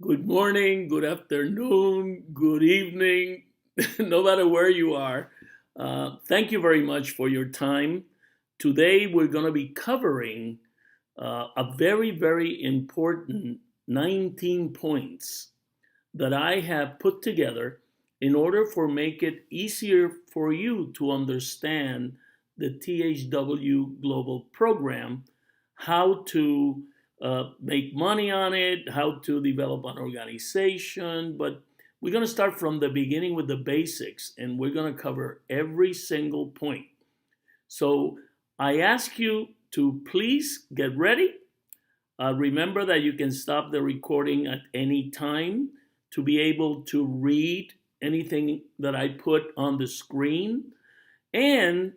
Good morning, good afternoon, good evening, no matter where you are. Thank you very much for your time. Today, we're going to be covering a very, very important 19 points that I have put together in order for make it easier for you to understand the THW Global program, how to make money on it, how to develop an organization. But we're going to start from the beginning with the basics, and we're going to cover every single point. So I ask you to please get ready. Remember that you can stop the recording at any time to be able to read anything that I put on the screen. And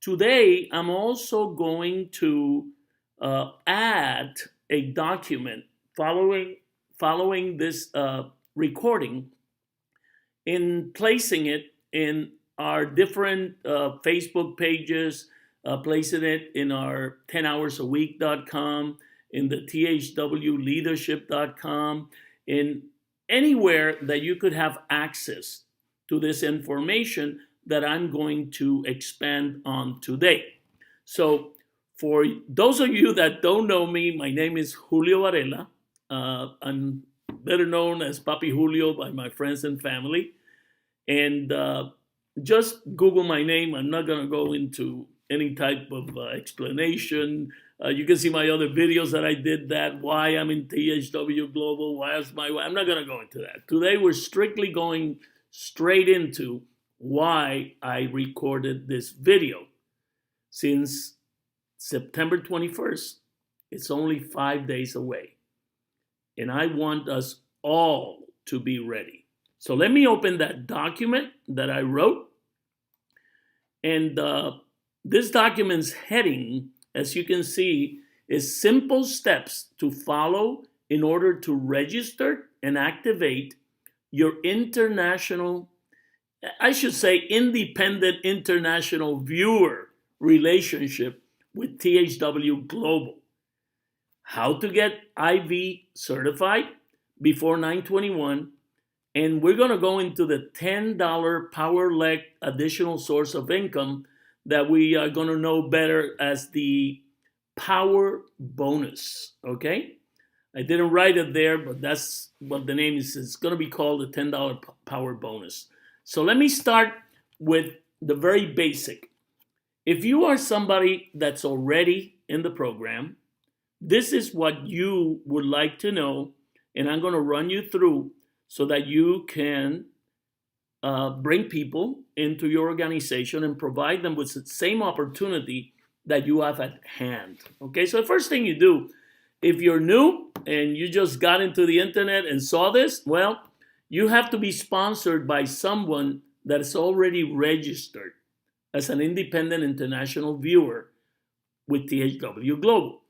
today, I'm also going to add a document following this recording in placing it in our different Facebook pages, placing it in our 10hoursAweek.com, in the thwleadership.com, in anywhere that you could have access to this information that I'm going to expand on today. So, for those of you that don't know me, my name is Julio Varela. I'm better known as Julio by my friends and family. And just Google my name. I'm not going to go into any type of explanation. You can see my other videos that I did that, why I'm in THW Global, why is my, I'm not going to go into that. Today, we're strictly going straight into why I recorded this video. Since September 21st, it's only 5 days away. And I want us all to be ready. So let me open that document that I wrote. And this document's heading, as you can see, is simple steps to follow in order to register and activate your international, I should say, independent international viewer relationship with THW Global. How to get IV certified before 921. And we're going to go into the $10 power leg additional source of income that we are going to know better as the power bonus. Okay? I didn't write it there, but that's what the name is. It's going to be called the $10 power bonus. So let me start with the very basic. If you are somebody that's already in the program, this is what you would like to know, and I'm going to run you through so that you can bring people into your organization and provide them with the same opportunity that you have at hand. Okay, so the first thing you do, if you're new and you just got into the internet and saw this, well, you have to be sponsored by someone that is already registered as an independent international viewer with THW Global.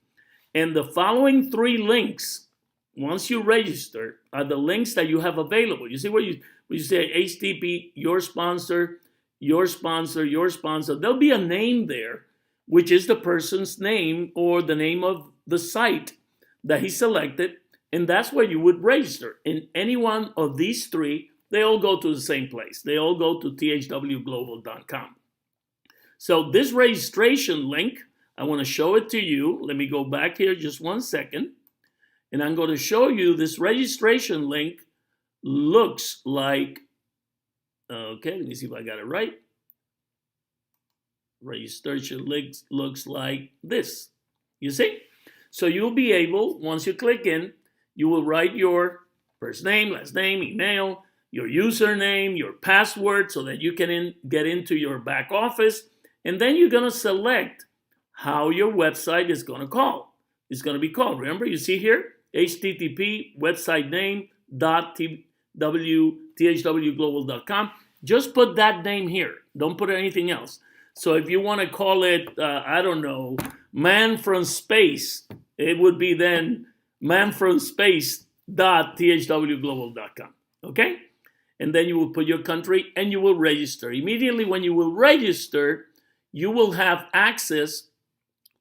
And the following three links, once you register, are the links that you have available. You see where you say HTTP, your sponsor, your sponsor, your sponsor. There'll be a name there, which is the person's name or the name of the site that he selected, and that's where you would register. In any one of these three, they all go to the same place. They all go to thwglobal.com. So this registration link, I want to show it to you. Let me go back here just 1 second. And I'm going to show you this registration link looks like, okay, let me see if I got it right. Registration link looks like this. You see? So you'll be able, once you click in, you will write your first name, last name, email, your username, your password so that you can get into your back office. And then you're going to select how your website is going to call. It's going to be called. Remember, you see here, http website name thwglobal.com. Just put that name here. Don't put anything else. So if you want to call it, I don't know, man from space, it would be then manfromspace.thwglobal.com. Okay? And then you will put your country and you will register. Immediately when you will register, you will have access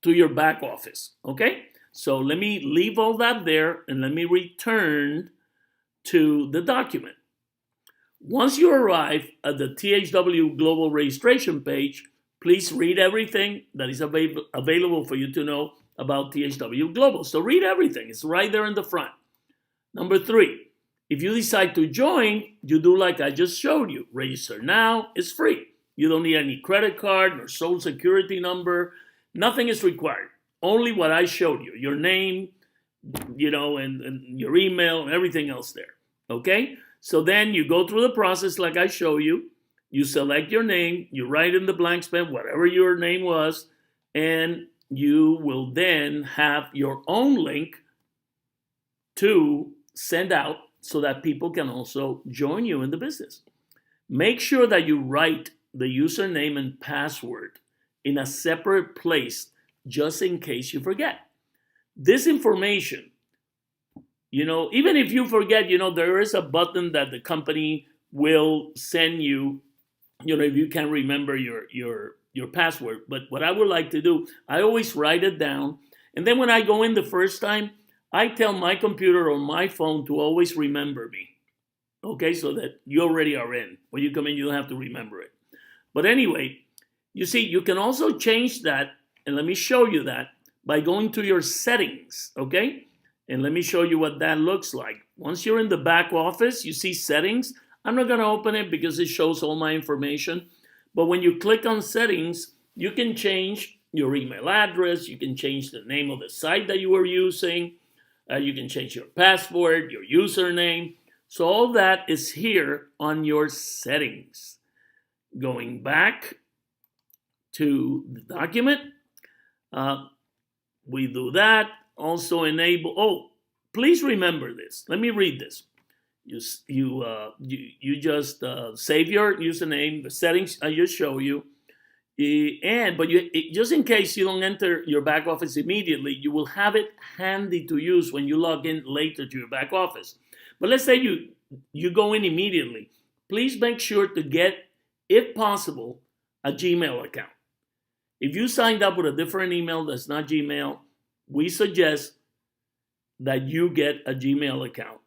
to your back office. Okay? So let me leave all that there and let me return to the document. Once you arrive at the THW Global registration page, please read everything that is available for you to know about THW Global. So read everything. It's right there in the front. Number 3, if you decide to join, you do like I just showed you. Register now. It's free. You don't need any credit card or social security number. Nothing is required. Only what I showed you. Your name, and your email and everything else there. Okay? So then you go through the process like I show you. You select your name. You write in the blank space whatever your name was. And you will then have your own link to send out so that people can also join you in the business. Make sure that you write the username and password in a separate place just in case you forget. This information, even if you forget, there is a button that the company will send you, if you can't remember your password. But what I would like to do, I always write it down. And then when I go in the first time, I tell my computer or my phone to always remember me. Okay, so that you already are in. When you come in, you don't have to remember it. But anyway, you see, you can also change that, and let me show you that by going to your settings, okay? And let me show you what that looks like. Once you're in the back office, you see settings. I'm not going to open it because it shows all my information. But when you click on settings, you can change your email address. You can change the name of the site that you were using. You can change your password, your username. So all that is here on your settings. Going back to the document, we do that. Also enable. Please remember this. Let me read this. You just save your username, the settings I just show you, but just in case you don't enter your back office immediately, you will have it handy to use when you log in later to your back office. But let's say you go in immediately. Please make sure to get, if possible, a Gmail account. If you signed up with a different email that's not Gmail, we suggest that you get a Gmail account.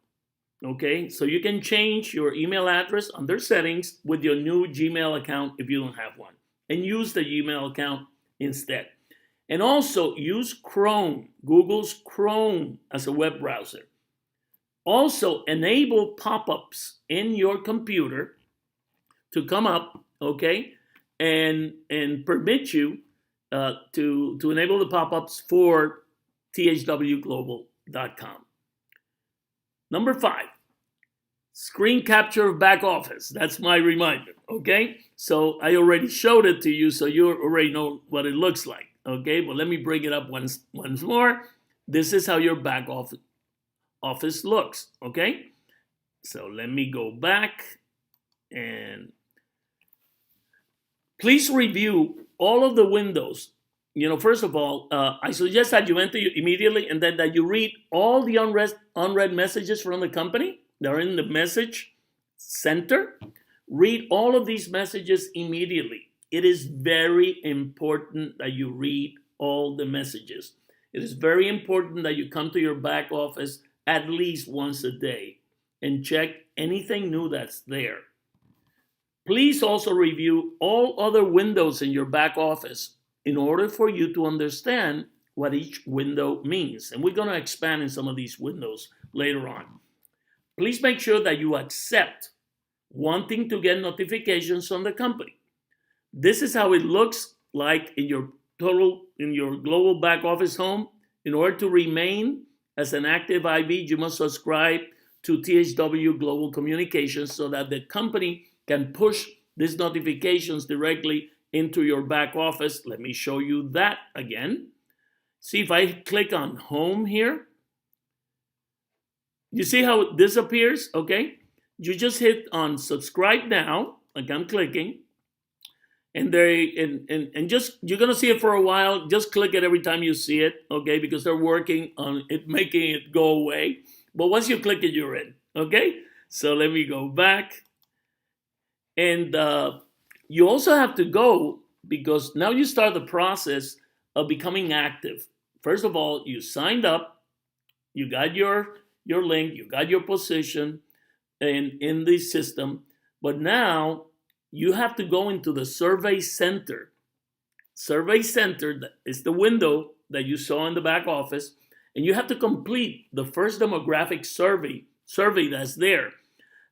Okay, so you can change your email address under settings with your new Gmail account if you don't have one, and use the Gmail account instead. And also use Chrome, Google's Chrome as a web browser. Also enable pop-ups in your computer to come up, okay, and permit you to enable the pop-ups for thwglobal.com. Number 5, screen capture of back office. That's my reminder, okay? So I already showed it to you, so you already know what it looks like, okay? But let me bring it up once more. This is how your back office looks, okay? So let me go back and please review all of the windows. First of all, I suggest that you enter immediately and then that you read all the unread messages from the company. They're in the message center. Read all of these messages immediately. It is very important that you read all the messages. It is very important that you come to your back office at least once a day and check anything new that's there. Please also review all other windows in your back office in order for you to understand what each window means. And we're going to expand in some of these windows later on. Please make sure that you accept wanting to get notifications from the company. This is how it looks like in your global back office home. In order to remain as an active IB, you must subscribe to THW Global Communications so that the company can push these notifications directly into your back office. Let me show you that again. See, if I click on home here, you see how it disappears, okay? You just hit on subscribe now, like I'm clicking, and just you're gonna see it for a while. Just click it every time you see it, okay? Because they're working on it, making it go away. But once you click it, you're in, okay? So let me go back. And you also have to go because now you start the process of becoming active. First of all, you signed up, you got your your link, you got your position in the system, but now you have to go into the survey center. Survey center is the window that you saw in the back office, and you have to complete the first demographic survey that's there.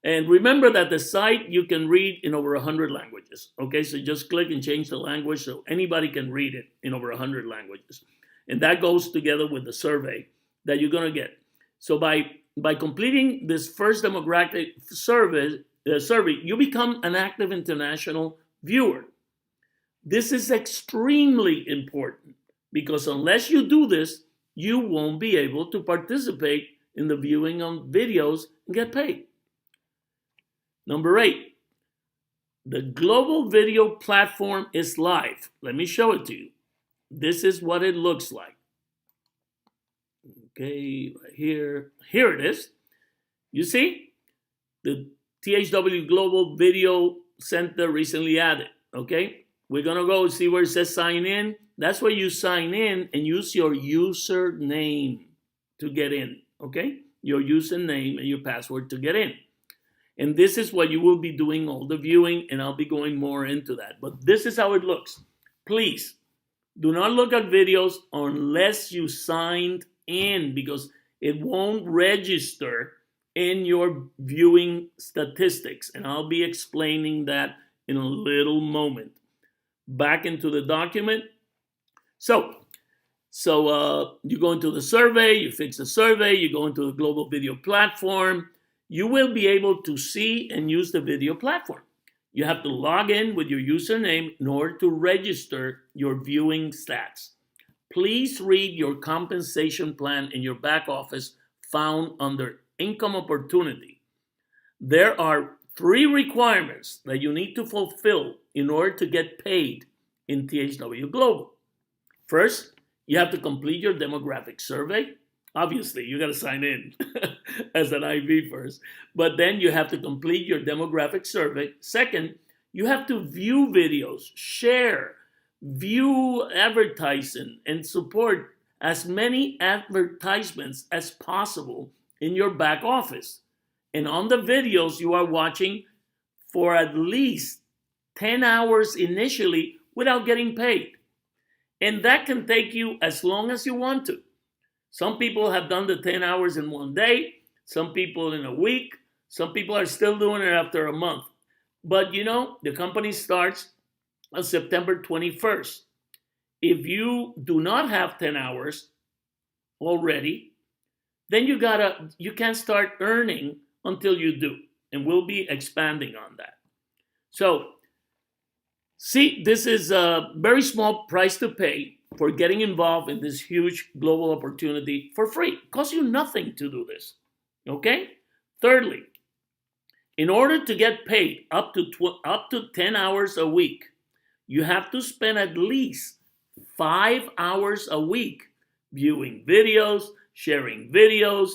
And remember that the site you can read in over 100 languages. Okay, so just click and change the language so anybody can read it in over 100 languages. And that goes together with the survey that you're going to get. So by completing this first demographic survey, you become an active international viewer. This is extremely important because unless you do this, you won't be able to participate in the viewing of videos and get paid. Number 8, the global video platform is live. Let me show it to you. This is what it looks like. Okay, right here. Here it is. You see? The THW Global Video Center recently added. Okay? We're going to go see where it says sign in. That's where you sign in and use your username to get in. Okay? Your username and your password to get in. And this is what you will be doing all the viewing, and I'll be going more into that. But this is how it looks. Please, do not look at videos unless you signed in because it won't register in your viewing statistics. And I'll be explaining that in a little moment. Back into the document. So you go into the survey, you fix the survey, you go into the global video platform. You will be able to see and use the video platform. You have to log in with your username in order to register your viewing stats. Please read your compensation plan in your back office found under income opportunity. There are 3 requirements that you need to fulfill in order to get paid in THW Global. First, you have to complete your demographic survey. Obviously, you got to sign in as an IV first, but then you have to complete your demographic survey. Second, you have to view videos, share, view advertising, and support as many advertisements as possible in your back office. And on the videos you are watching for at least 10 hours initially without getting paid. And that can take you as long as you want to. Some people have done the 10 hours in one day, some people in a week, some people are still doing it after a month. But you know, the company starts on September 21st. If you do not have 10 hours already, then you can't start earning until you do. And we'll be expanding on that. So, see, this is a very small price to pay for getting involved in this huge global opportunity for free. It costs you nothing to do this. Okay? Thirdly, in order to get paid up to 10 hours a week, you have to spend at least 5 hours a week viewing videos, sharing videos.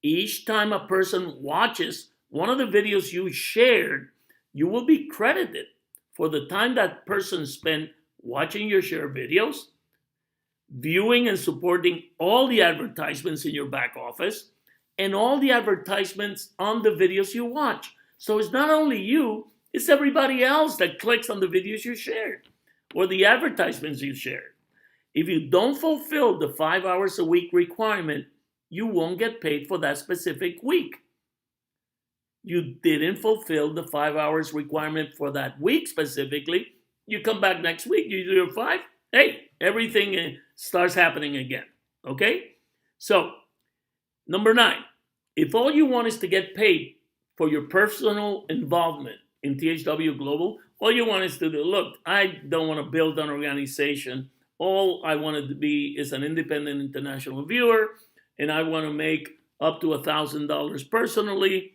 Each time a person watches one of the videos you shared, you will be credited for the time that person spent watching your shared videos, viewing and supporting all the advertisements in your back office, and all the advertisements on the videos you watch. So it's not only you, it's everybody else that clicks on the videos you shared or the advertisements you shared. If you don't fulfill the 5 hours a week requirement, you won't get paid for that specific week. You didn't fulfill the 5 hours requirement for that week specifically. You come back next week, you do your 5. Hey, everything starts happening again. Okay? So, number 9, if all you want is to get paid for your personal involvement in THW Global, all you want is to do, look, I don't want to build an organization. All I wanted to be is an independent international viewer, and I want to make up to $1,000 personally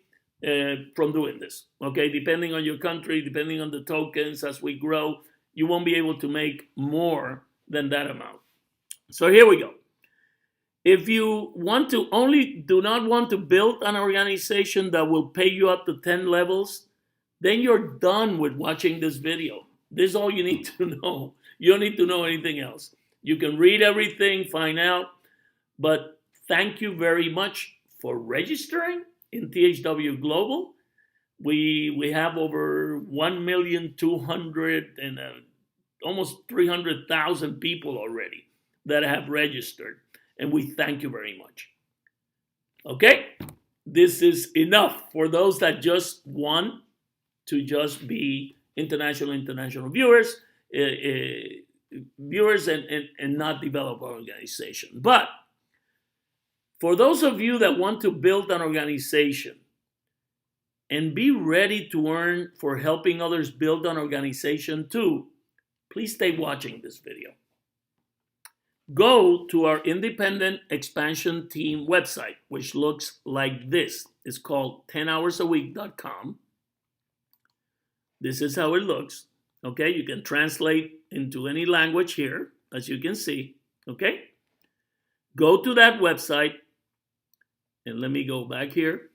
from doing this. Okay, depending on your country, depending on the tokens as we grow, you won't be able to make more than that amount. So here we go. If you do not want to build an organization that will pay you up to 10 levels, then you're done with watching this video. This is all you need to know. You don't need to know anything else. You can read everything, find out, but thank you very much for registering in THW Global. We have over 1,200,000 and almost 300,000 people already that have registered, and we thank you very much. Okay, this is enough for those that just want to just be international viewers, and not develop our organization. But for those of you that want to build an organization and be ready to earn for helping others build an organization too, please stay watching this video. Go to our independent expansion team website, which looks like this. It's called 10hoursAweek.com. This is how it looks. Okay, you can translate into any language here, as you can see. Okay, go to that website, and let me go back here.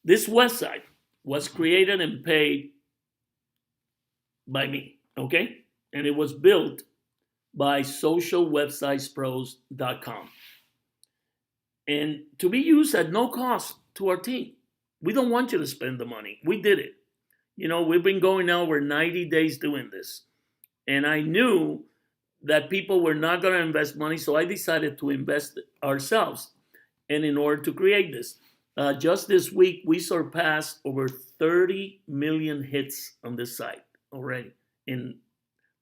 This website was created and paid by me, okay? And it was built by socialwebsitespros.com. And to be used at no cost to our team. We don't want you to spend the money. We did it. You know, we've been going now over 90 days doing this. And I knew that people were not going to invest money, so I decided to invest ourselves. And in order to create this, just this week, we surpassed over 30 million hits on this site already in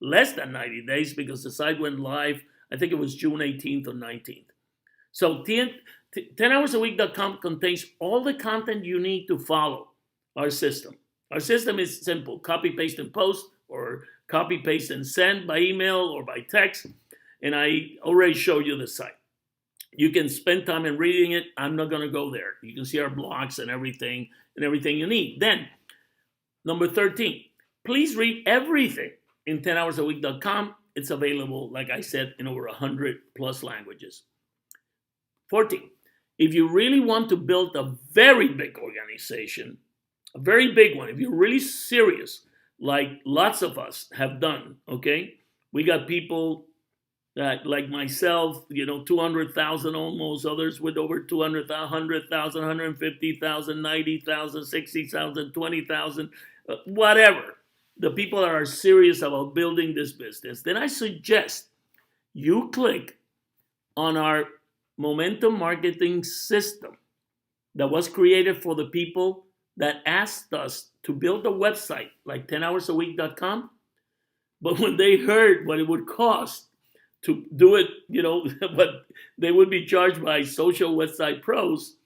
less than 90 days, because the site went live, I think it was June 18th or 19th. So 10hoursAweek.com contains all the content you need to follow our system. Our system is simple: copy, paste, and post, or copy, paste, and send by email or by text. And I already showed you the site. You can spend time in reading it. I'm not going to go there. You can see our blogs and everything you need. Then, number 13, please read everything in 10hoursAweek.com. It's available, like I said, in over 100 plus languages. 14, if you really want to build a very big organization, a very big one, if you're really serious, like lots of us have done, okay? We got people that, like myself, 200,000 almost, others with over 200,000, 100,000, 150,000, 90,000, 60,000, 20,000, whatever. The people that are serious about building this business. Then I suggest you click on our momentum marketing system that was created for the people that asked us to build a website like 10hoursAweek.com. But when they heard what it would cost to do it, but they would be charged by Social Website Pros,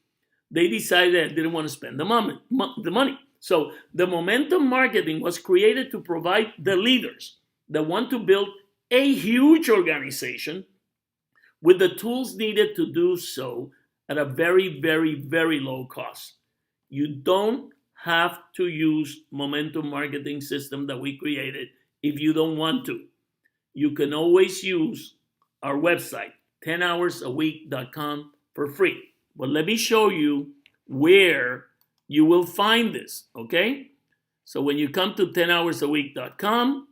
they decided they didn't want to spend the money. So the momentum marketing was created to provide the leaders that want to build a huge organization with the tools needed to do so at a very, very, very low cost. You don't have to use momentum marketing system that we created if you don't want to. You can always use our website, 10hoursAweek.com, for free. But let me show you where you will find this, okay? So when you come to 10hoursAweek.com,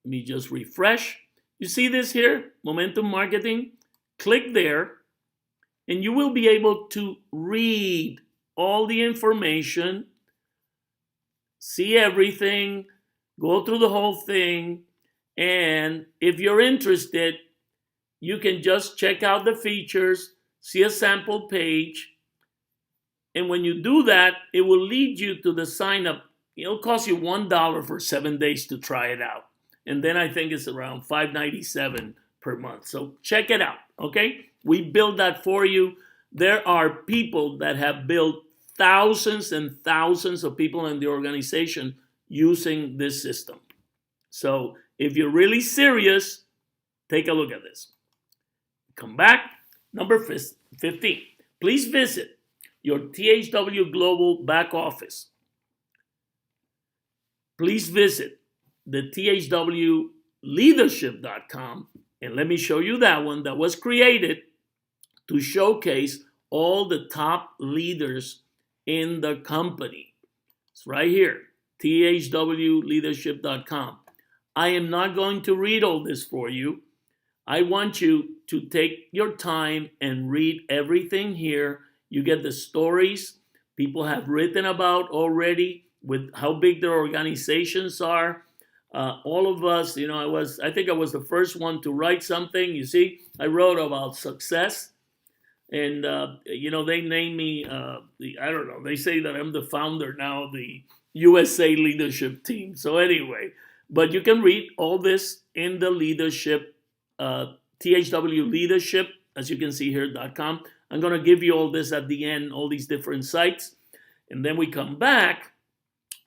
let me just refresh. You see this here, momentum marketing? Click there, and you will be able to read all the information, see everything, go through the whole thing, and if you're interested, you can just check out the features, see a sample page, and when you do that, it will lead you to the sign up. It'll cost you $1 for 7 days to try it out. And then I think it's around $5.97 per month. So check it out, okay? We build that for you. There are people that have built thousands and thousands of people in the organization using this system. So if you're really serious, take a look at this. Come back. Number 15. Please visit your THW Global back office. Please visit the THWleadership.com, and let me show you that one that was created to showcase all the top leaders in the company. It's right here, THWleadership.com. I am not going to read all this for you. I want you to take your time and read everything here. You get the stories people have written about already with how big their organizations are. All of us, I think I was the first one to write something. You see, I wrote about success. And, they name me, I don't know, they say that I'm the founder now of the USA leadership team. So, anyway, but you can read all this in the leadership, THW leadership, as you can see here.com. I'm going to give you all this at the end, all these different sites. And then we come back,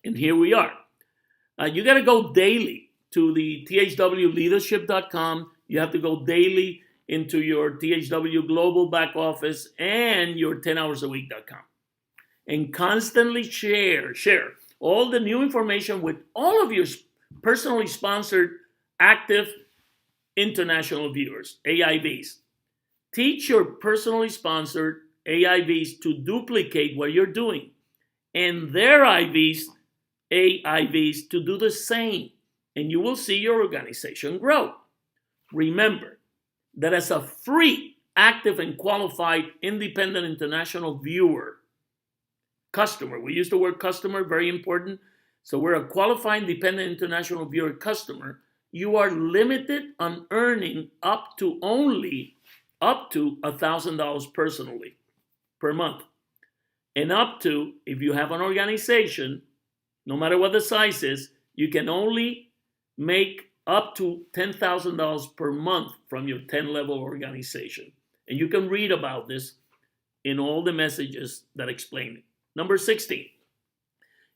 and here we are. You got to go daily to the THWleadership.com. You have to go daily into your THW Global back office and your 10hoursAweek.com. And constantly share all the new information with all of your personally sponsored active international viewers, AIVs. Teach your personally sponsored AIVs to duplicate what you're doing and their AIVs to do the same. And you will see your organization grow. Remember that as a free, active, and qualified independent international viewer, customer, we use the word customer, very important. So we're a qualified independent international viewer customer. You are limited on earning up to $1,000 personally per month. And up to, if you have an organization, no matter what the size is, you can only make up to $10,000 per month from your 10-level organization. And you can read about this in all the messages that explain it. Number 16,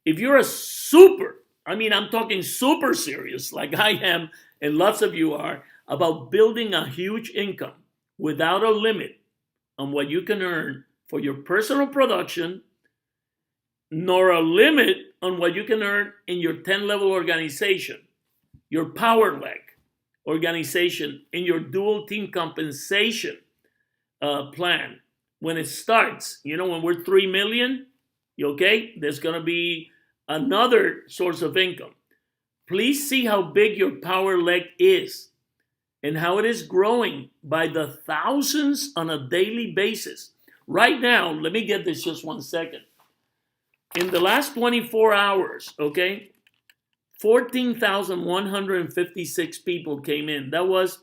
if you're I'm talking super serious, like I am, and lots of you are, about building a huge income without a limit on what you can earn for your personal production, nor a limit on what you can earn in your 10-level organization, your power leg organization, in your dual team compensation plan. When it starts, when we're 3 million, okay, there's going to be another source of income. Please see how big your power leg is and how it is growing by the thousands on a daily basis. Right now, let me get this just 1 second. In the last 24 hours, okay, 14,156 people came in. That was,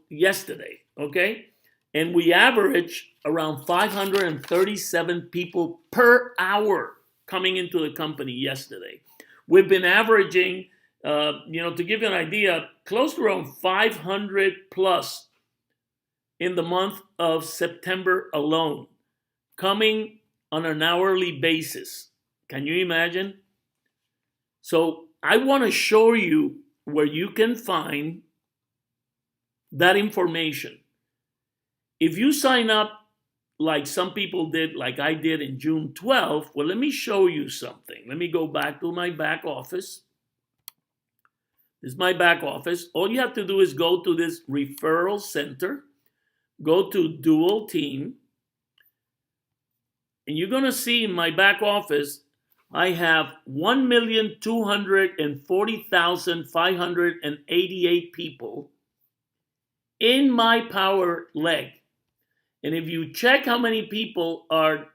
yesterday, okay? And we average around 537 people per hour coming into the company yesterday. We've been averaging, to give you an idea, close to around 500 plus in the month of September alone, coming on an hourly basis. Can you imagine? So I want to show you where you can find that information. If you sign up like some people did, like I did in June 12th, well, let me show you something. Let me go back to my back office. This is my back office. All you have to do is go to this referral center, go to dual team, and you're going to see in my back office, I have 1,240,588 people in my power leg. And if you check how many people are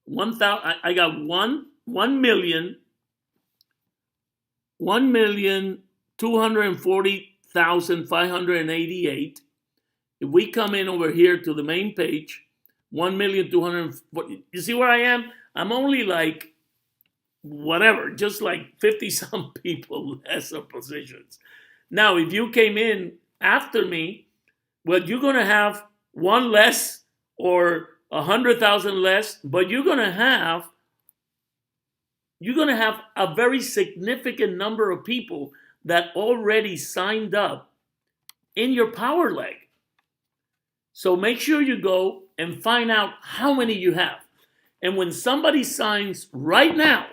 1,000, I got 1,240,588. If we come in over here to the main page, 1,240,000. You see where I am? I'm only like whatever, just like 50 some people less of positions. Now, if you came in after me, well, you're going to have one less or 100,000 less, but you're going to have a very significant number of people that already signed up in your power leg. So make sure you go and find out how many you have. And when somebody signs right now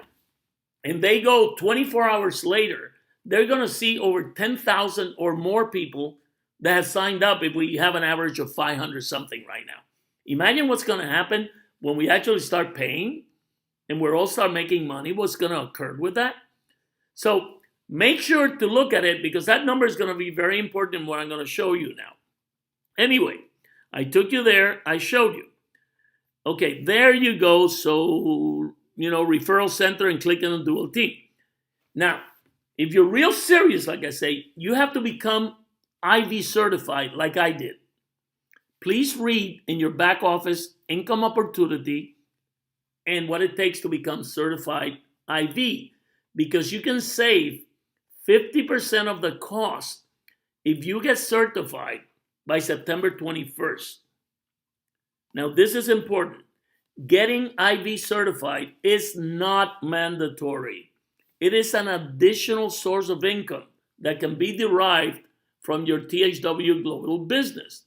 and they go 24 hours later, they're going to see over 10,000 or more people that have signed up if we have an average of 500 something right now. Imagine what's going to happen when we actually start paying and we're all start making money. What's going to occur with that? So Make sure to look at it because that number is going to be very important in what I'm going to show you now. Anyway, I took you there. I showed you. Okay, there you go. So, referral center and click on dual team. Now, if you're real serious, like I say, you have to become IV certified like I did. Please read in your back office income opportunity and what it takes to become certified IV because you can save 50% of the cost if you get certified by September 21st. Now, this is important. Getting IV certified is not mandatory. It is an additional source of income that can be derived from your THW Global business.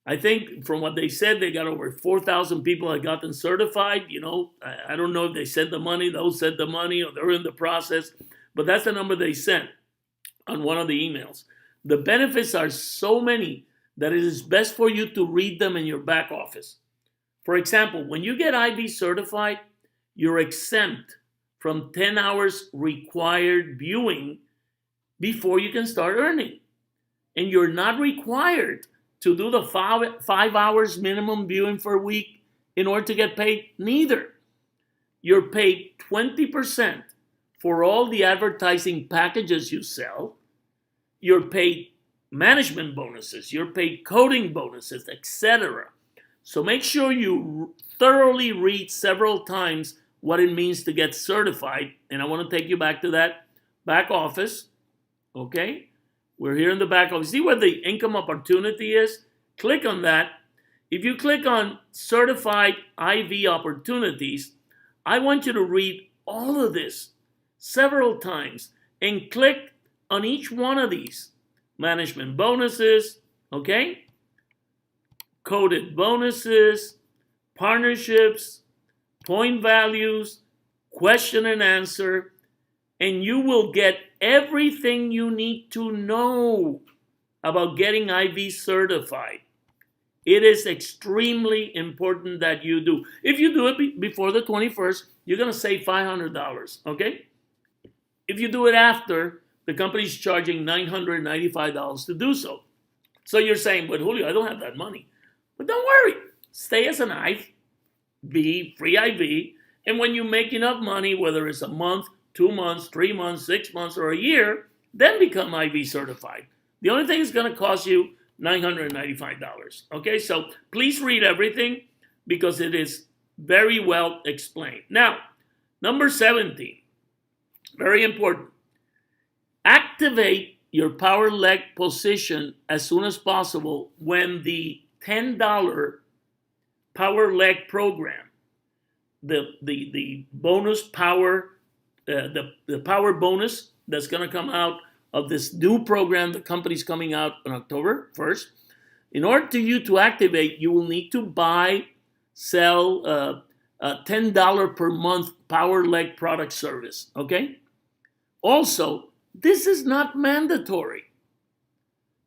I think from what they said, they got over 4,000 people that got them certified. I don't know if they sent the money, those sent the money, or they're in the process, but that's the number they sent on one of the emails. The benefits are so many that it is best for you to read them in your back office. For example, when you get IV certified, you're exempt from 10 hours required viewing before you can start earning. And you're not required to do the 5 hours minimum viewing for a week in order to get paid neither. You're paid 20% for all the advertising packages you sell. You're paid management bonuses, you're paid coding bonuses, etc. So make sure you thoroughly read several times what it means to get certified. And I want to take you back to that back office. Okay? We're here in the back office. See where the income opportunity is? Click on that. If you click on certified IV opportunities, I want you to read all of this several times and click on each one of these. Management bonuses, okay? Coded bonuses, partnerships, point values, question and answer, and you will get everything you need to know about getting IV certified. It is extremely important that you do. If you do it before the 21st, you're going to save $500, okay? If you do it after, the company's charging $995 to do so. So you're saying, but Julio, I don't have that money. But don't worry. Stay as an IV, free IV, and when you make enough money, whether it's a month, 2 months, 3 months, 6 months, or a year, then become IV certified. The only thing is going to cost you $995. Okay, so please read everything because it is very well explained. Now, number 17, very important. Activate your power leg position as soon as possible when the $10 power leg program, the bonus power, the power bonus that's going to come out of this new program the company's coming out on October 1st. In order for you to activate, you will need to sell $10 per month power leg product service, okay? Also, this is not mandatory.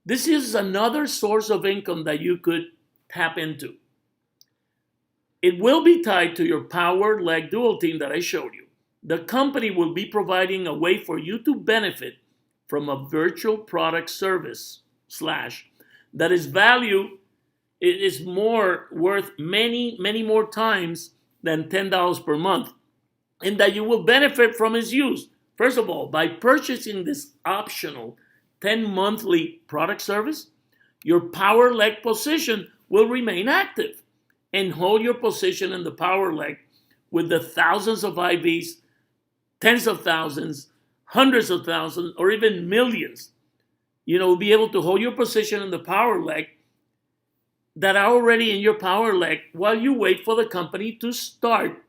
This is another source of income that you could tap into. It will be tied to your power leg dual team that I showed you. The company will be providing a way for you to benefit from a virtual product service / that is value, it is more worth many more times than $10 per month, and that you will benefit from its use. First of all, by purchasing this optional 10 monthly product service, your power leg position will remain active and hold your position in the power leg with the thousands of IVs, tens of thousands, hundreds of thousands, or even millions. Be able to hold your position in the power leg that are already in your power leg while you wait for the company to start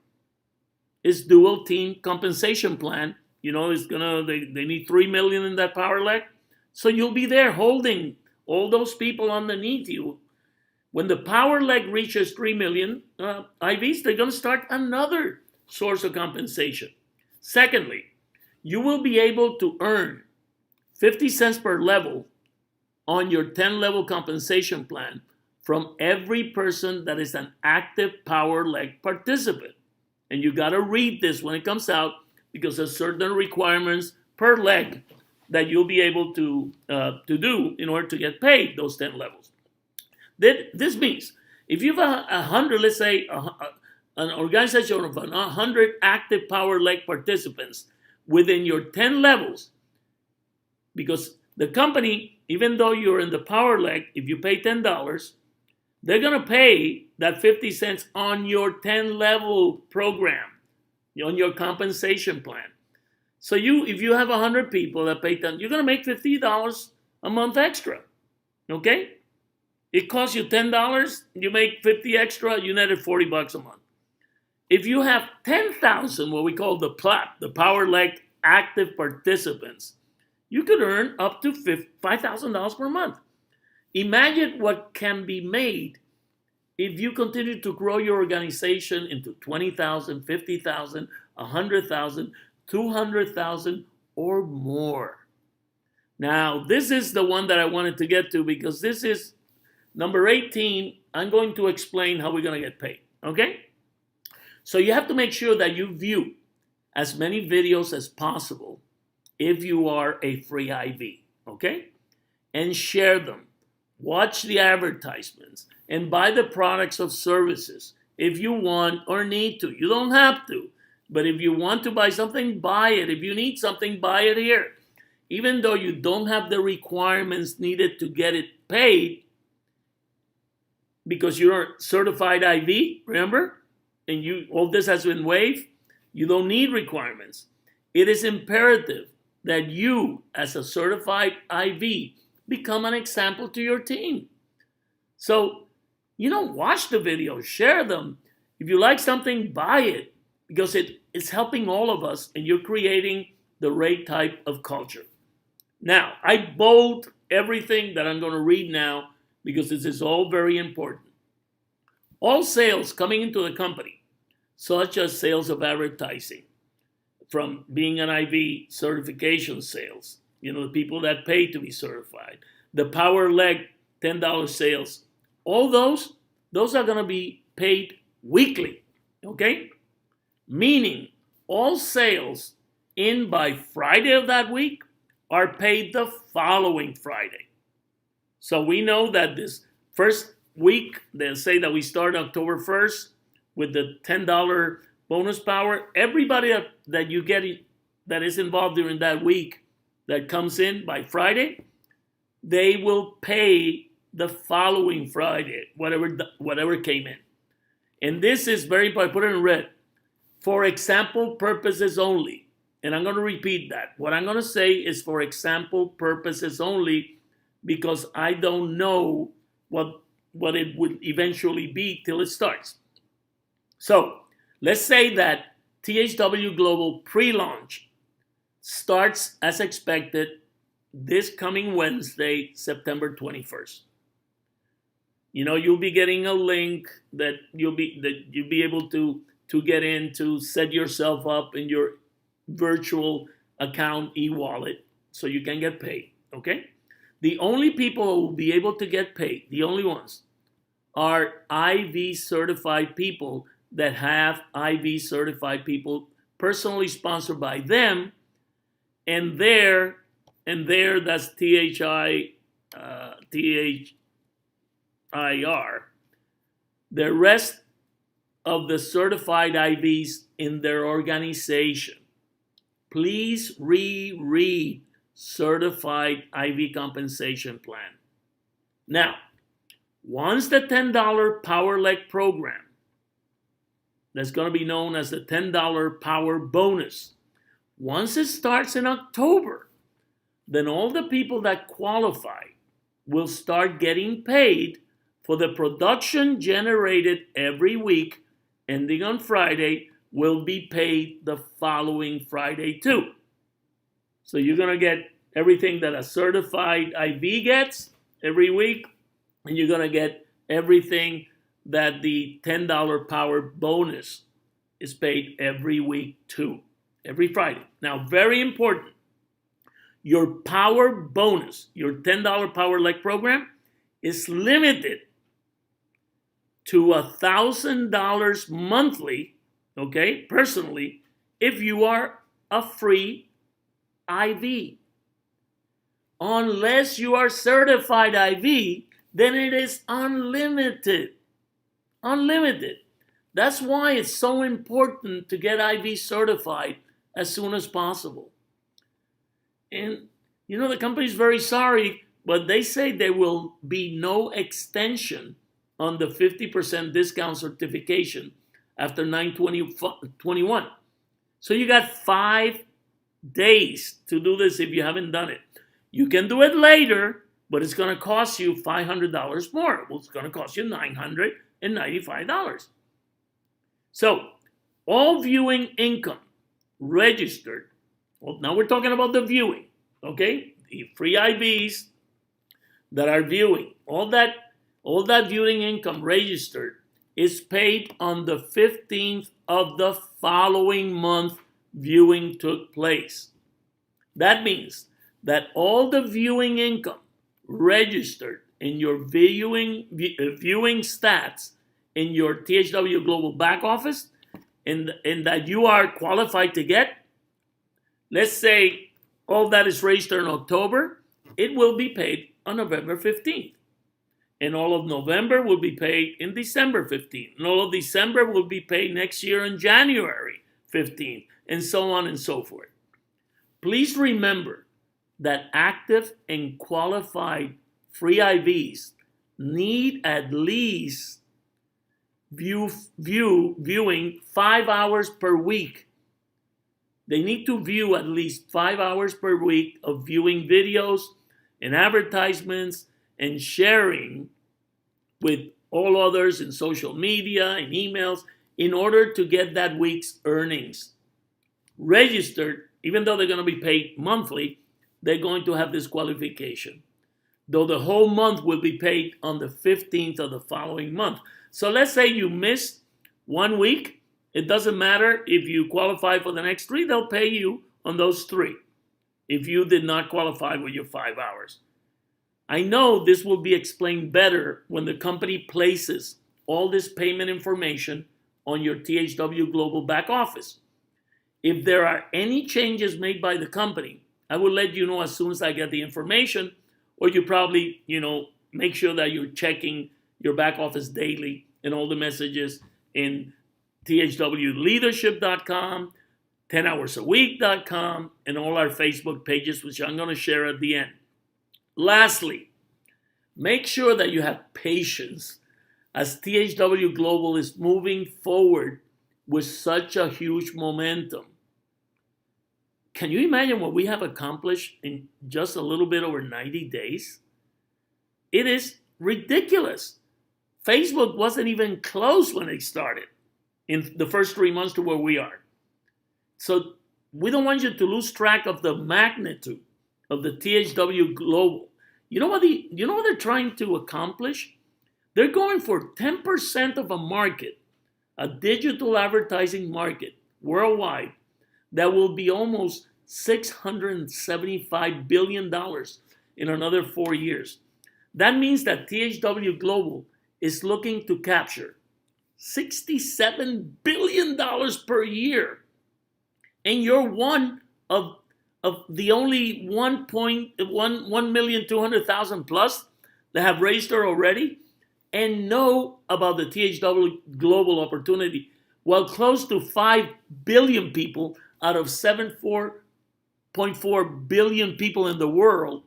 its dual team compensation plan. They need 3 million in that power leg. So you'll be there holding all those people underneath you. When the power leg reaches 3 million IVs, they're going to start another source of compensation. Secondly, you will be able to earn 50 cents per level on your 10-level compensation plan from every person that is an active power leg participant. And you got to read this when it comes out because there's certain requirements, per leg that you'll be able to do in order to get paid those 10 levels. This means if you have 100, let's say an organization of 100 active power leg participants within your 10 levels, because the company, even though you're in the power leg, if you pay $10, they're going to pay that 50 cents on your 10 level program, on your compensation plan. So if you have 100 people that pay 10, you're going to make $50 a month extra. Okay? It costs you $10, you make 50 extra, you netted $40 a month. If you have 10,000, what we call the PLAP, the power leg active participants, you could earn up to $5,000 per month. Imagine what can be made if you continue to grow your organization into 20,000, 50,000, 100,000, 200,000 or more. Now, this is the one that I wanted to get to because this is number 18. I'm going to explain how we're going to get paid, okay? So you have to make sure that you view as many videos as possible if you are a free IV, okay? And share them. Watch the advertisements and buy the products or services if you want or need to. You don't have to, but if you want to buy something, buy it. If you need something, buy it here. Even though you don't have the requirements needed to get it paid because you're certified IV, remember? And all this has been waived. You don't need requirements. It is imperative that you, as a certified IV, become an example to your team. So, watch the videos, share them. If you like something, buy it because it's helping all of us and you're creating the right type of culture. Now, I bold everything that I'm going to read now because this is all very important. All sales coming into the company, such as sales of advertising, from being an IV certification sales, the people that pay to be certified, the power leg $10 sales, all those are going to be paid weekly, okay? Meaning all sales in by Friday of that week are paid the following Friday. So we know that this first week, they say that we start October 1st with the $10 bonus power. Everybody that you get that is involved during that week that comes in by Friday, they will pay the following Friday, whatever came in. And this is very important. Put it in red. For example purposes only. And I'm going to repeat that. What I'm going to say is for example purposes only because I don't know what it would eventually be till it starts. So let's say that THW Global pre-launch starts as expected this coming Wednesday, September 21st. You'll be getting a link that you'll be able to get in to set yourself up in your virtual account e-wallet so you can get paid, okay? The only people who will be able to get paid, the only ones, are IV certified people that have IV certified people personally sponsored by them, and there that's THIR. The rest of the certified IVs in their organization. Please reread certified IV compensation plan. Now, once the $10 Power Leg program, that's going to be known as the $10 Power Bonus, once it starts in October, then all the people that qualify will start getting paid for the production generated every week, ending on Friday, will be paid the following Friday too. So you're going to get everything that a certified IV gets every week, and you're going to get everything that the $10 Power Bonus is paid every week too, every Friday. Now, very important, your Power Bonus, your $10 Power Leg program, is limited to $1,000 monthly, okay, personally, if you are a free IV. Unless you are certified IV, then it is unlimited. Unlimited. That's why it's so important to get IV certified as soon as possible. And the company's very sorry, but they say there will be no extension on the 50% discount certification after 9/20/21. So you got 5 days to do this if you haven't done it. You can do it later, but it's going to cost you $500 more. Well, it's going to cost you $995. So, all viewing income registered. Well, now we're talking about the viewing, okay? The free IVs that are viewing, all that viewing income registered is paid on the 15th of the following month viewing took place. That means that all the viewing income registered in your viewing stats in your THW Global back office and that you are qualified to get, let's say all that is registered in October, it will be paid on November 15th. And all of November will be paid in December 15th. And all of December will be paid next year on January 15th, and so on and so forth. Please remember that active and qualified free IVs need at least viewing 5 hours per week. They need to view at least 5 hours per week of viewing videos and advertisements and sharing with all others in social media and emails in order to get that week's earnings registered. Even though they're going to be paid monthly, they're going to have this qualification. Though the whole month will be paid on the 15th of the following month. So let's say you missed 1 week. It doesn't matter if you qualify for the next 3, they'll pay you on those 3 if you did not qualify with your 5 hours. I know this will be explained better when the company places all this payment information on your THW Global back office. If there are any changes made by the company, I will let you know as soon as I get the information, or you probably, make sure that you're checking your back office daily and all the messages in thwleadership.com, 10hoursAweek.com, and all our Facebook pages, which I'm going to share at the end. Lastly, make sure that you have patience as THW Global is moving forward with such a huge momentum. Can you imagine what we have accomplished in just a little bit over 90 days? It is ridiculous. Facebook wasn't even close when it started in the first 3 months to where we are. So we don't want you to lose track of the magnitude of the THW Global. You know what they're trying to accomplish? They're going for 10% of a market, a digital advertising market worldwide that will be almost $675 billion in another 4 years. That means that THW Global is looking to capture $67 billion per year. And you're one of the only 1,200,000 plus that have registered already and know about the THW Global opportunity, while close to 5 billion people out of 7.4 billion people in the world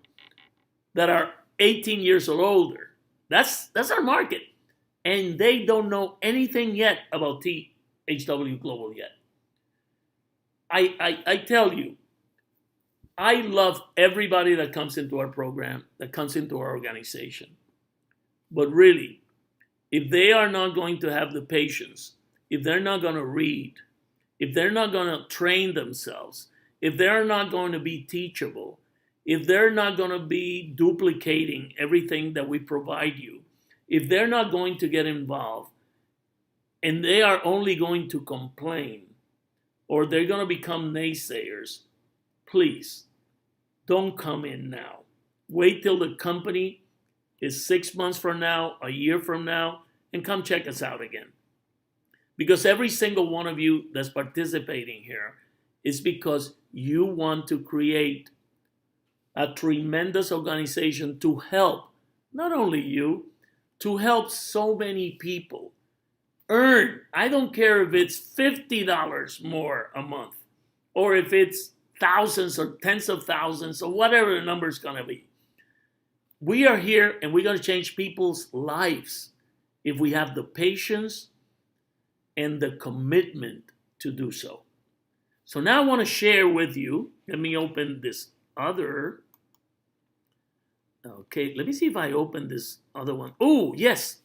that are 18 years or older. That's our market. And they don't know anything yet about THW Global yet. I tell you, I love everybody that comes into our program, that comes into our organization. But really, if they are not going to have the patience, if they're not going to read, if they're not going to train themselves, if they're not going to be teachable, if they're not going to be duplicating everything that we provide you, if they're not going to get involved, and they are only going to complain, or they're going to become naysayers, please don't come in now. Wait till the company is 6 months from now, a year from now, and come check us out again. Because every single one of you that's participating here is because you want to create a tremendous organization to help not only you, to help so many people earn. I don't care if it's $50 more a month or if it's thousands or tens of thousands or whatever the number is going to be. We are here and we're going to change people's lives if we have the patience and the commitment to do so. So now I want to share with you. Let me open this other. Okay, let me see if I open this other one. Oh, yes.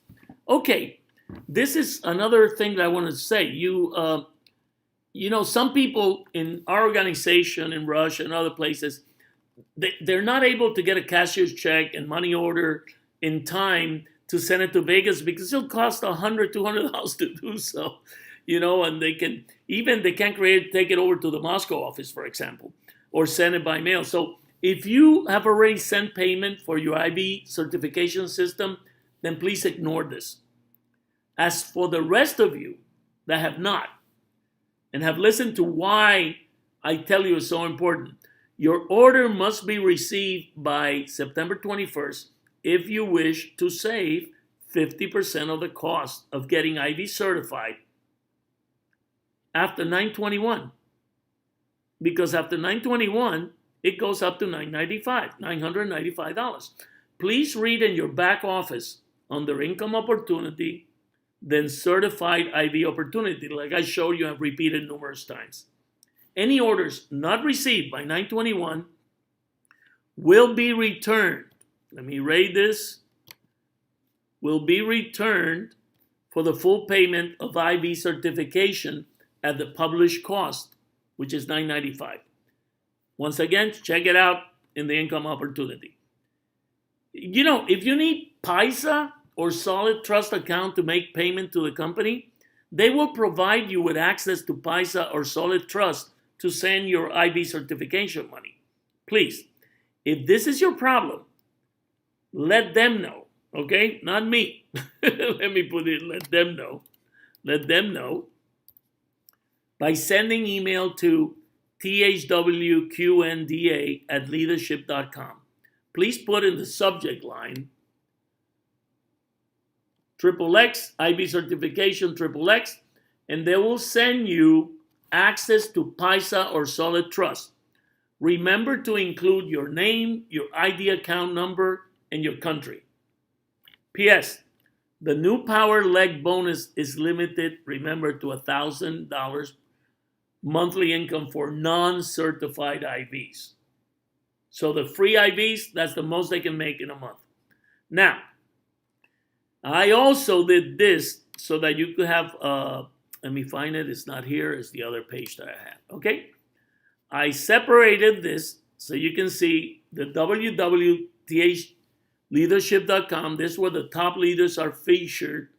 Okay, this is another thing that I want to say. You know, some people in our organization in Russia and other places, they're not able to get a cashier's check and money order in time to send it to Vegas because it'll cost $100, $200 to do so. You know, and they can't take it over to the Moscow office, for example, or send it by mail. So if you have already sent payment for your IB certification system, then please ignore this. As for the rest of you that have not and have listened to why I tell you it's so important, your order must be received by September 21st if you wish to save 50% of the cost of getting IB certified after 9/21. Because after 9/21, it goes up to $995. Please read in your back office under income opportunity, then certified IB opportunity, like I showed you and repeated numerous times. Any orders not received by 9/21 will be returned. Let me read this. Will be returned for the full payment of IB certification at the published cost, which is $995. Once again, check it out in the income opportunity. You know, if you need Paisa or Solid Trust account to make payment to the company, they will provide you with access to Paisa or Solid Trust to send your IB certification money. Please, if this is your problem, let them know, okay? Not me. Let me put it, let them know. Let them know by sending email to thwqnda@leadership.com. Please put in the subject line XXX, IB certification XXX, and they will send you access to Paisa or Solid Trust. Remember to include your name, your ID account number, and your country. P.S. The new Power Leg bonus is limited, remember, to $1,000 monthly income for non-certified IBs. So the free IBs, that's the most they can make in a month. Now, I also did this so that you could have, let me find it, it's not here, it's the other page that I had, okay? I separated this so you can see the www.thleadership.com. This is where the top leaders are featured,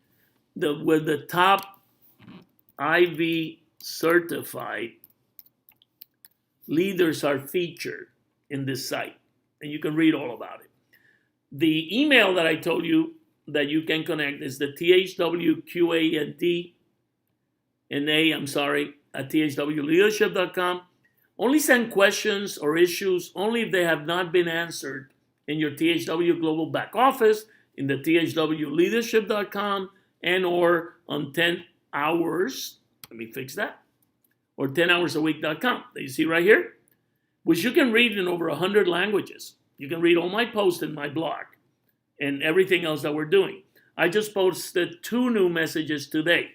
where the top IB certified leaders are featured in this site, and you can read all about it. The email that I told you that you can connect is the THWQAND at THWleadership.com. Only send questions or issues only if they have not been answered in your THW Global back office, in the THWleadership.com, and or on 10 hours. Let me fix that. Or 10hoursAweek.com that you see right here, which you can read in over 100 languages. You can read all my posts in my blog and everything else that we're doing. I just posted 2 new messages today.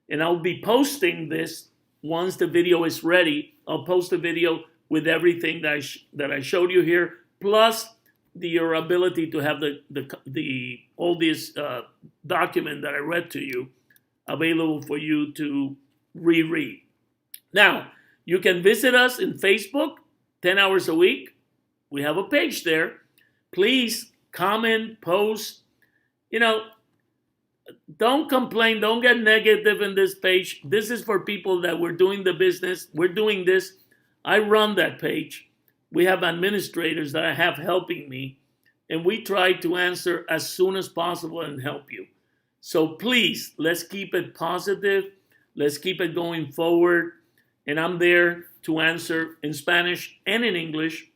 And I'll be posting this once the video is ready. I'll post a video with everything that I showed you here, plus your ability to have all this document that I read to you available for you to reread. Now, you can visit us in Facebook, 10 hours a week. We have a page there. Please comment, post. You know, don't complain. Don't get negative in this page. This is for people that we're doing the business. We're doing this. I run that page. We have administrators that I have helping me, and we try to answer as soon as possible and help you. So please, let's keep it positive. Let's keep it going forward. and I'm there to answer in Spanish and in English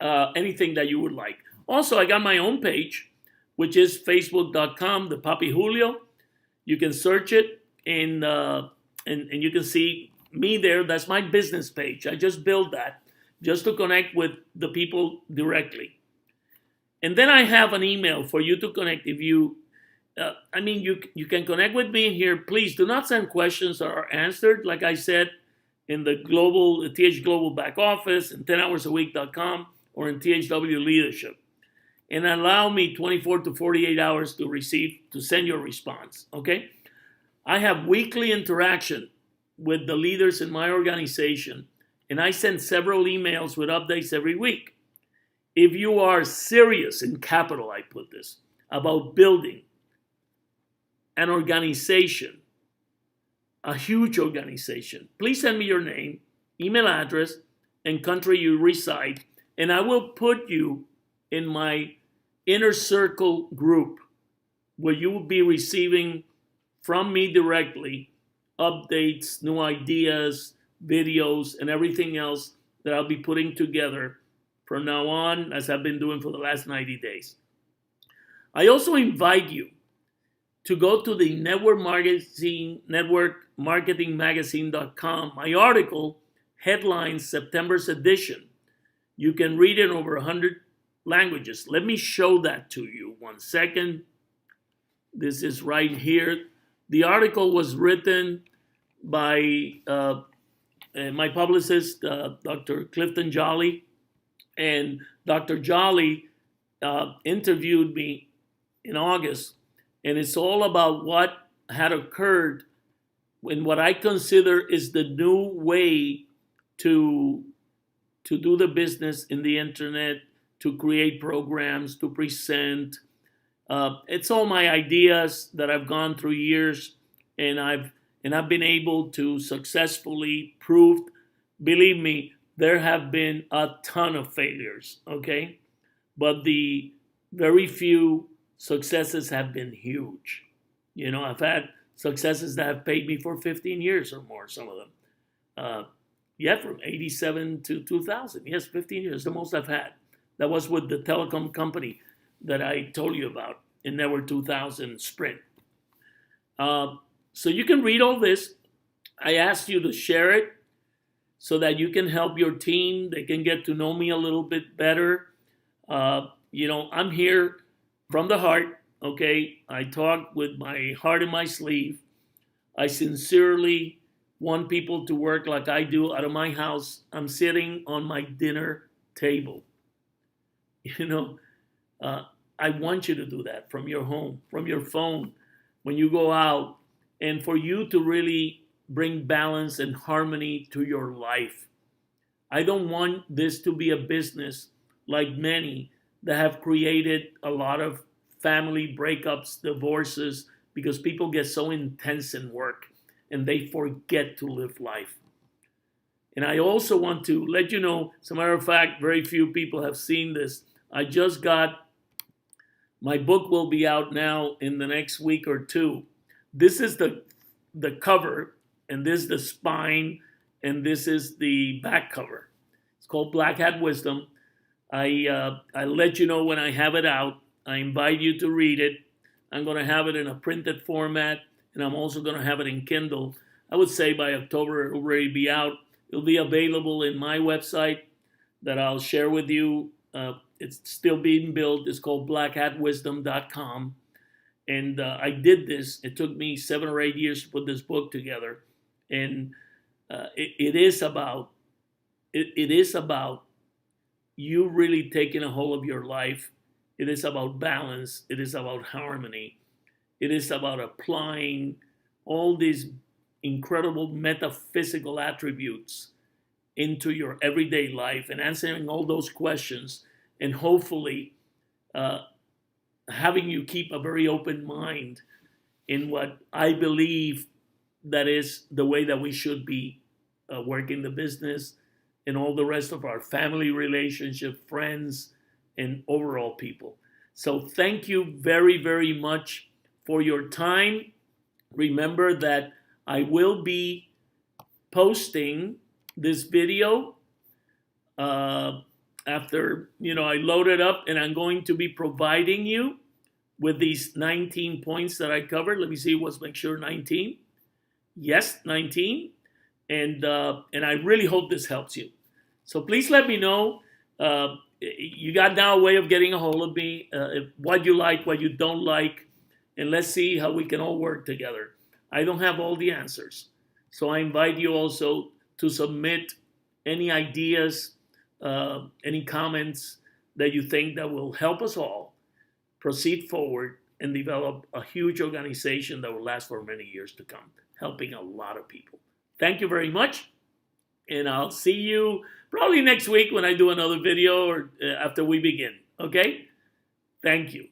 anything that you would like. Also, I got my own page, which is facebook.com, the papijulio. You can search it, and you can see me there. That's my business page. I just built that just to connect with the people directly. And then I have an email for you to connect. If you, you can connect with me here. Please do not send questions that are answered, like I said, in the TH Global back office, and 10hoursAweek.com, or in THW Leadership. And allow me 24 to 48 hours to send your response, okay? I have weekly interaction with the leaders in my organization, and I send several emails with updates every week. If you are serious, in capital I put this, about building an organization, a huge organization, please send me your name, email address, and country you reside, and I will put you in my inner circle group where you will be receiving from me directly updates, new ideas, videos, and everything else that I'll be putting together from now on, as I've been doing for the last 90 days. I also invite you to go to the networkmarketingmagazine.com. My article, headlines, September's edition. You can read it in over 100 languages. Let me show that to you. 1 second. This is right here. The article was written by my publicist, Dr. Clifton Jolly. And Dr. Jolly interviewed me in August. And it's all about what had occurred in what I consider is the new way to do the business in the internet, to create programs, to present. It's all my ideas that I've gone through years, and I've been able to successfully prove. Believe me, there have been a ton of failures, okay? But the very few successes have been huge. You know, I've had successes that have paid me for 15 years or more, some of them. From 87 to 2000. Yes, 15 years, the most I've had. That was with the telecom company that I told you about in Network 2000 Sprint. So you can read all this. I asked you to share it so that you can help your team. They can get to know me a little bit better. I'm here from the heart, okay? I talk with my heart in my sleeve. I sincerely want people to work like I do out of my house. I'm sitting on my dinner table. I want you to do that from your home, from your phone, when you go out, and for you to really bring balance and harmony to your life. I don't want this to be a business like many that have created a lot of family breakups, divorces, because people get so intense in work and they forget to live life. And I also want to let you know, as a matter of fact, very few people have seen this. I just got, my book will be out now in the next week or two. This is the cover, and this is the spine, and this is the back cover. It's called Black Hat Wisdom. I let you know when I have it out. I invite you to read it. I'm going to have it in a printed format, and I'm also going to have it in Kindle. I would say by October it will already be out. It'll be available in my website that I'll share with you. It's still being built. It's called blackhatwisdom.com. And I did this. It took me 7 or 8 years to put this book together. And it is about you really taking a hold of your life. It is about balance. It is about harmony. It is about applying all these incredible metaphysical attributes into your everyday life and answering all those questions, and hopefully having you keep a very open mind in what I believe that is the way that we should be working the business and all the rest of our family relationship, friends, and overall people. So thank you very, very much for your time. Remember that I will be posting this video after I load it up, and I'm going to be providing you with these 19 points that I covered. Let me see, let's make sure 19. Yes, 19. And I really hope this helps you. So please let me know. You got now a way of getting a hold of me, what you like, what you don't like, and let's see how we can all work together. I don't have all the answers. So I invite you also to submit any ideas, any comments that you think that will help us all proceed forward and develop a huge organization that will last for many years to come, helping a lot of people. Thank you very much, and I'll see you probably next week when I do another video or after we begin, okay? Thank you.